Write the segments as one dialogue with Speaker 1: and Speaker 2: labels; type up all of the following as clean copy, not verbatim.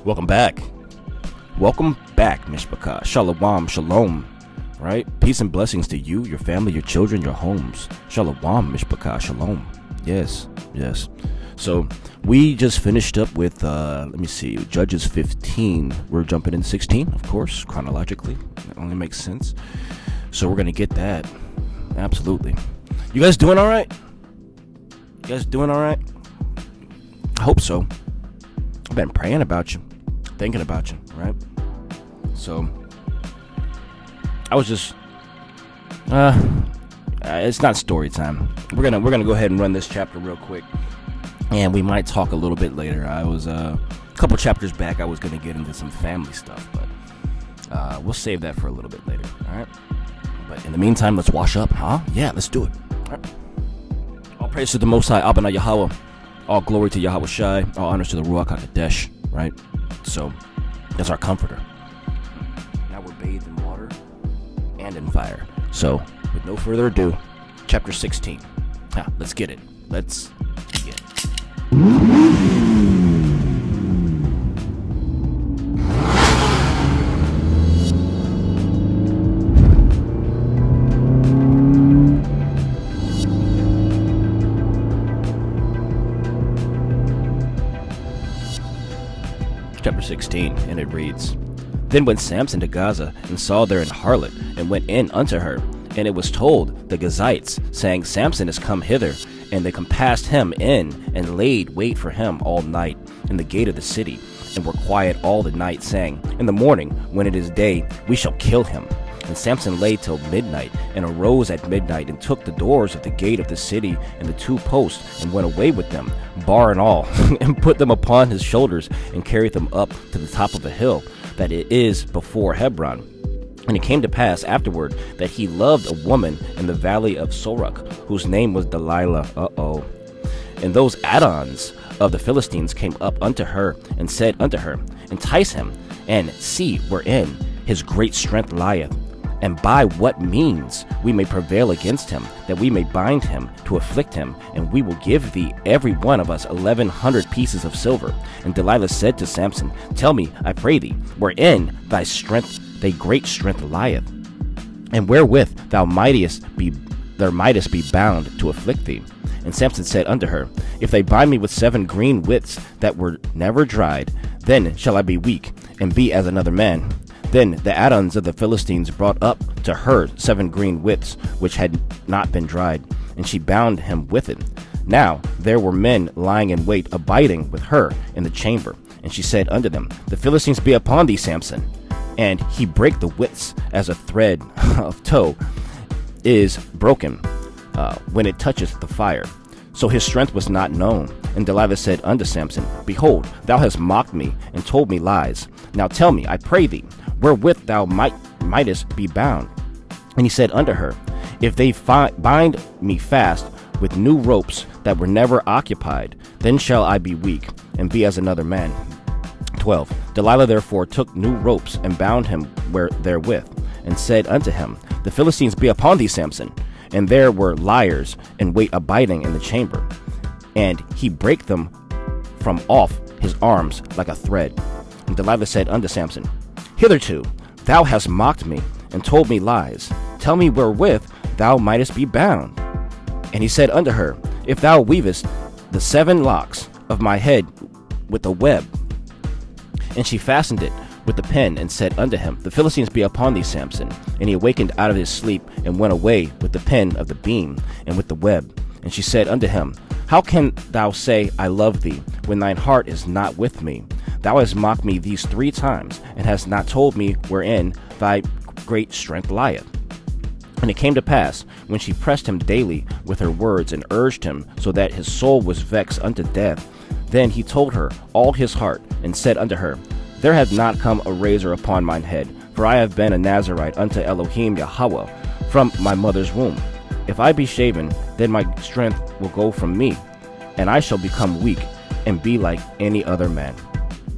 Speaker 1: Welcome back. Welcome back, Mishpachah. Shalom, shalom. Right? Peace and blessings to you, your family, your children, your homes. Shalom, Mishpachah, shalom. Yes. So we just finished up with, Judges 15. We're jumping into 16, of course, chronologically. That only makes sense. So we're going to get that. Absolutely. You guys doing all right? I hope so. I've been praying about you, thinking about you, right? So I was just, it's not story time. We're gonna go ahead and run this chapter real quick, and we might talk a little bit later. I was a couple chapters back. I was gonna get into some family stuff, but we'll save that for a little bit later. All right. But in the meantime, let's wash up, huh? Yeah, let's do it. All right. All praise to the Most High, Abba Yahweh. All glory to Yahweh Shai. All honors to the Ruach HaKodesh. Right. So that's our comforter. Now we're bathed in water and in fire. So with no further ado, chapter 16. Let's get it. Let's begin. Chapter 16, and it reads, Then went Samson to Gaza, and saw there an harlot, and went in unto her. And it was told the Gazites, saying, Samson is come hither. And they compassed him in, and laid wait for him all night in the gate of the city, and were quiet all the night, saying, In the morning, when it is day, we shall kill him. And Samson lay till midnight, and arose at midnight, and took the doors of the gate of the city, and the two posts, and went away with them, bar and all, and put them upon his shoulders, and carried them up to the top of a hill, that it is before Hebron. And it came to pass afterward that he loved a woman in the valley of Sorek, whose name was Delilah. And those Addons of the Philistines came up unto her, and said unto her, Entice him, and see wherein his great strength lieth, and by what means we may prevail against him, that we may bind him to afflict him, and we will give thee every one of us 1,100 pieces of silver. And Delilah said to Samson, Tell me, I pray thee, wherein thy great strength lieth, and wherewith thou mightest be bound to afflict thee. And Samson said unto her, If they bind me with 7 green withs that were never dried, then shall I be weak, and be as another man. Then the Addons of the Philistines brought up to her 7 green withs, which had not been dried, and she bound him with it. Now there were men lying in wait, abiding with her in the chamber. And she said unto them, The Philistines be upon thee, Samson. And he brake the withs as a thread of tow is broken when it toucheth the fire. So his strength was not known. And Delilah said unto Samson, Behold, thou hast mocked me, and told me lies. Now tell me, I pray thee, wherewith thou mightest be bound. And he said unto her, If they bind me fast with new ropes that were never occupied, then shall I be weak, and be as another man. 12. Delilah therefore took new ropes, and bound him therewith, and said unto him, The Philistines be upon thee, Samson. And there were liars in wait abiding in the chamber. And he brake them from off his arms like a thread. And Delilah said unto Samson, Hitherto thou hast mocked me, and told me lies. Tell me wherewith thou mightest be bound. And he said unto her, If thou weavest the 7 locks of my head with a web. And she fastened it with the pen, and said unto him, The Philistines be upon thee, Samson. And he awakened out of his sleep, and went away with the pen of the beam, and with the web. And she said unto him, How can thou say, I love thee, when thine heart is not with me? Thou hast mocked me these 3 times, and hast not told me wherein thy great strength lieth. And it came to pass, when she pressed him daily with her words, and urged him, so that his soul was vexed unto death, then he told her all his heart, and said unto her, There hath not come a razor upon mine head, for I have been a Nazarite unto Elohim Yahweh from my mother's womb. If I be shaven, then my strength will go from me, and I shall become weak, and be like any other man.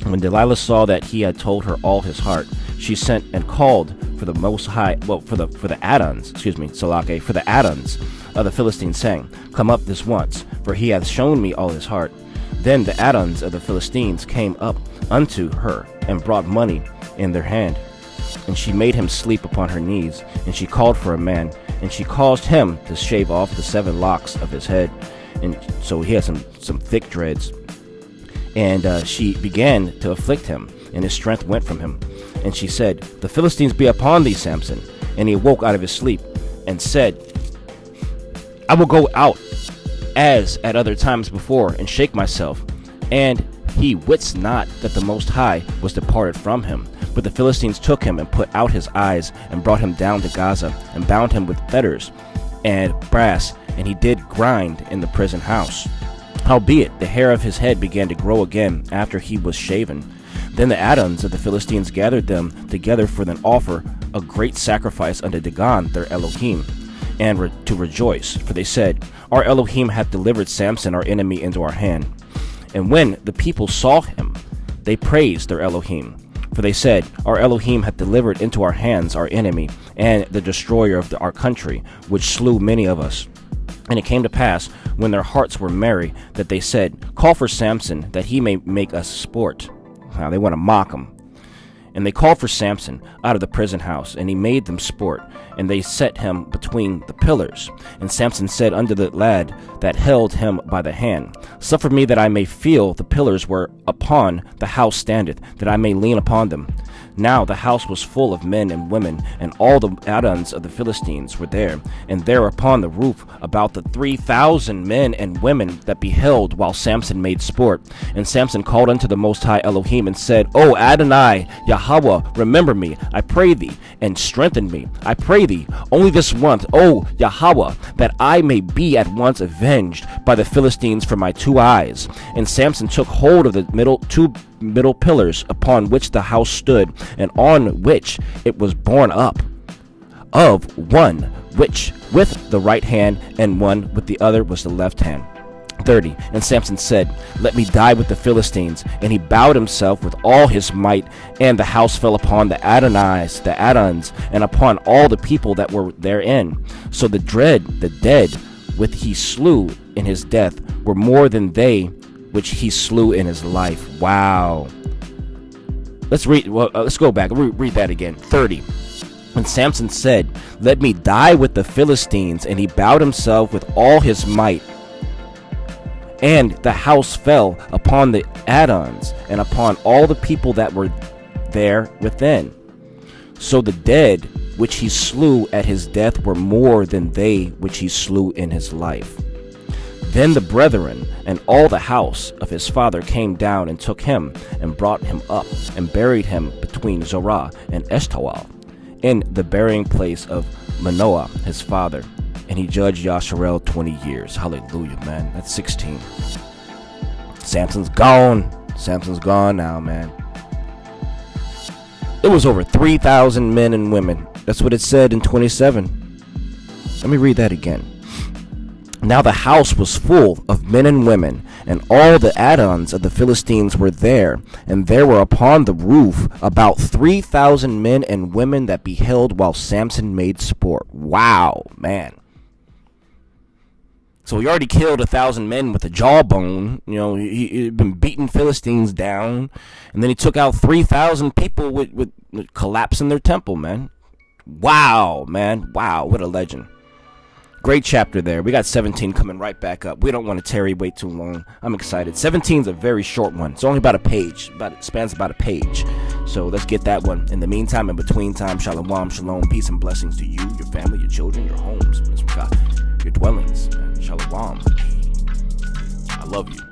Speaker 1: When Delilah saw that he had told her all his heart, she sent and called for the Most High, for the Addons of the Philistines, saying, Come up this once, for he hath shown me all his heart. Then the Adons of the Philistines came up unto her, and brought money in their hand. And she made him sleep upon her knees, and she called for a man, and she caused him to shave off the 7 locks of his head. And so he had some thick dreads. And she began to afflict him, and his strength went from him. And she said, The Philistines be upon thee, Samson. And he awoke out of his sleep, and said, I will go out as at other times before, and shake myself. And he wits not that the Most High was departed from him. But the Philistines took him, and put out his eyes, and brought him down to Gaza, and bound him with fetters and brass, and he did grind in the prison house. Howbeit the hair of his head began to grow again after he was shaven. Then the Adons of the Philistines gathered them together for an offer a great sacrifice unto Dagon their Elohim, and to rejoice. For they said, Our Elohim hath delivered Samson our enemy into our hand. And when the people saw him, they praised their Elohim. For they said, Our Elohim hath delivered into our hands our enemy, and the destroyer of our country, which slew many of us. And it came to pass, when their hearts were merry, that they said, Call for Samson, that he may make us sport. Now they want to mock him. And they called for Samson out of the prison house, and he made them sport, and they set him between the pillars. And Samson said unto the lad that held him by the hand, Suffer me that I may feel the pillars whereupon the house standeth, that I may lean upon them. Now the house was full of men and women, and all the Adons of the Philistines were there, and there upon the roof about the 3,000 men and women that beheld while Samson made sport. And Samson called unto the Most High Elohim, and said, O Adonai, Yahweh, remember me, I pray thee, and strengthen me, I pray thee, only this once, O Yahweh, that I may be at once avenged by the Philistines for my 2 eyes. And Samson took hold of the two middle pillars upon which the house stood, and on which it was borne up, of one which with the right hand, and one with the other was the left hand. 30. And Samson said, Let me die with the Philistines. And he bowed himself with all his might, and the house fell upon the Adons, and upon all the people that were therein. So the dead which he slew in his death were more than they which he slew in his life. Wow. Let's go back. Read that again. 30. And Samson said, Let me die with the Philistines. And he bowed himself with all his might. And the house fell upon the Adons, and upon all the people that were there within. So the dead which he slew at his death were more than they which he slew in his life. Then the brethren and all the house of his father came down, and took him, and brought him up, and buried him between Zorah and Eshtaol, in the burying place of Manoah his father. And he judged Yasharel 20 years. Hallelujah, man. That's 16. Samson's gone. Samson's gone now, man. It was over 3,000 men and women. That's what it said in 27. Let me read that again. Now the house was full of men and women, and all the Adons of the Philistines were there, and there were upon the roof about 3,000 men and women that beheld while Samson made sport. Wow, man. So he already killed 1,000 men with a jawbone. You know, he'd been beating Philistines down, and then he took out 3,000 people with collapsing their temple, man. Wow, man. Wow, what a legend. Great chapter there. We got 17 coming right back up. We don't want to tarry wait too long. I'm excited. 17 is a very short one. It's only about a page. It spans about a page. So let's get that one. In the meantime, in between time, shalom, shalom, peace and blessings to you, your family, your children, your homes, your dwellings. Shalom. I love you.